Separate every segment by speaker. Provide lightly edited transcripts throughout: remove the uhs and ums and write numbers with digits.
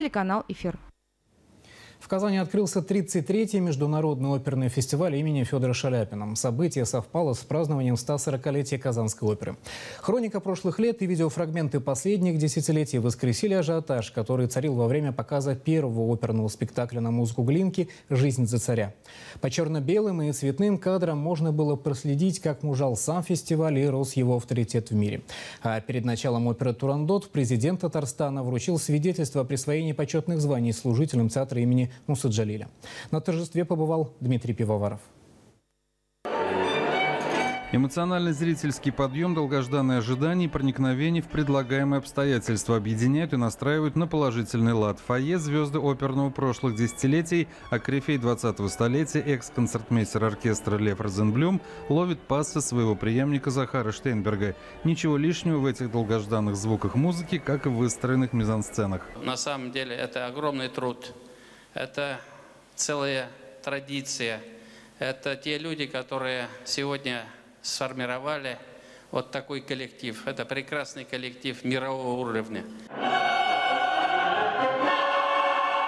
Speaker 1: Телеканал «Эфир».
Speaker 2: В Казани открылся 33-й международный оперный фестиваль имени Федора Шаляпина. Событие совпало с празднованием 140-летия Казанской оперы. Хроника прошлых лет и видеофрагменты последних десятилетий воскресили ажиотаж, который царил во время показа первого оперного спектакля на музыку Глинки «Жизнь за царя». По черно-белым и цветным кадрам можно было проследить, как мужал сам фестиваль и рос его авторитет в мире. А перед началом оперы «Турандот» президент Татарстана вручил свидетельство о присвоении почетных званий служителям театра имени Мусы Джалиля. На торжестве побывал Дмитрий Пивоваров.
Speaker 3: Эмоциональный зрительский подъем, долгожданное ожидание и проникновение в предлагаемые обстоятельства объединяют и настраивают на положительный лад. Фойе звезды оперного прошлых десятилетий, а корифей 20-го столетия, экс-концертмейстер оркестра Лев Розенблюм ловит пассы своего преемника Захара Штейнберга. Ничего лишнего в этих долгожданных звуках музыки, как и в выстроенных мизансценах.
Speaker 4: На самом деле это огромный труд, это целая традиция, это те люди, которые сегодня сформировали вот такой коллектив. Это прекрасный коллектив мирового уровня.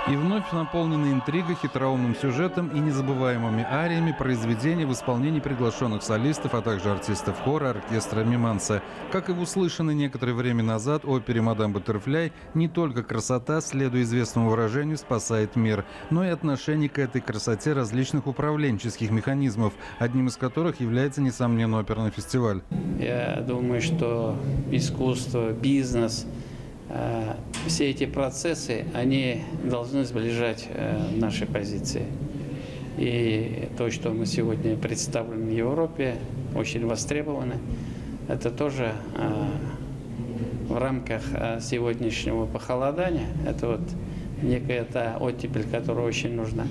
Speaker 3: И вновь наполнены интригой, хитроумным сюжетом и незабываемыми ариями произведений в исполнении приглашенных солистов, а также артистов хора, оркестра «Миманса». Как и в услышанной некоторое время назад опере «Мадам Баттерфляй», не только красота, следуя известному выражению, спасает мир, но и отношение к этой красоте различных управленческих механизмов, одним из которых является, несомненно, оперный фестиваль.
Speaker 4: Я думаю, что искусство, бизнес, все эти процессы, они должны сближать наши позиции. И то, что мы сегодня представлены в Европе, очень востребовано. Это тоже в рамках сегодняшнего похолодания. Это вот некая та оттепель, которая очень нужна.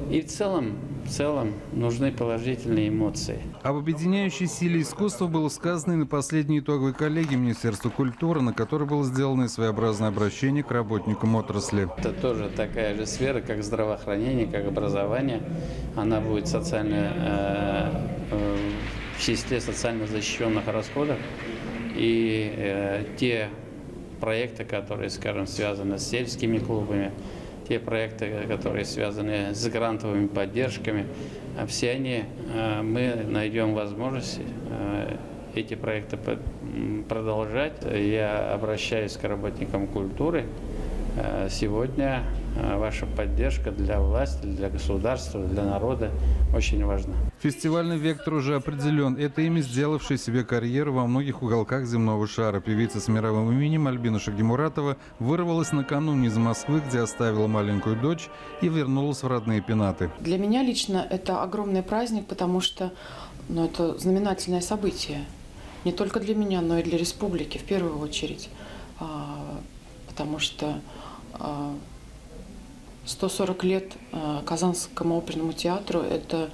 Speaker 4: И в целом нужны положительные эмоции.
Speaker 3: Об объединяющей силе искусства было сказано и на последней итоговой коллегии Министерства культуры, на которой было сделано своеообразное обращение к работникам отрасли.
Speaker 4: Это тоже такая же сфера, как здравоохранение, как образование. Она будет в числе социально защищенных расходов. И те проекты, которые, скажем, связаны с сельскими клубами, те проекты, которые связаны с грантовыми поддержками, все они, мы найдем возможность эти проекты продолжать. Я обращаюсь к работникам культуры. Сегодня ваша поддержка для власти, для государства, для народа очень важна.
Speaker 3: Фестивальный вектор уже определен. Это имя, сделавшая себе карьеру во многих уголках земного шара. Певица с мировым именем Альбина Шагимуратова вырвалась накануне из Москвы, где оставила маленькую дочь и вернулась в родные Пенаты.
Speaker 5: Для меня лично это огромный праздник, потому что это знаменательное событие. Не только для меня, но и для республики в первую очередь. Потому что 140 лет Казанскому оперному театру – это…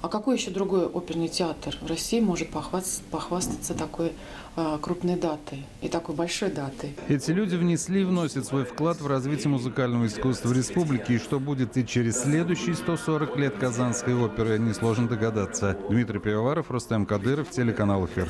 Speaker 5: А какой еще другой оперный театр в России может похвастаться такой крупной датой и такой большой датой?
Speaker 3: Эти люди внесли и вносят свой вклад в развитие музыкального искусства в республике. И что будет и через следующие 140 лет Казанской оперы, несложно догадаться. Дмитрий Пивоваров, Рустем Кадыров, телеканал «Эфир».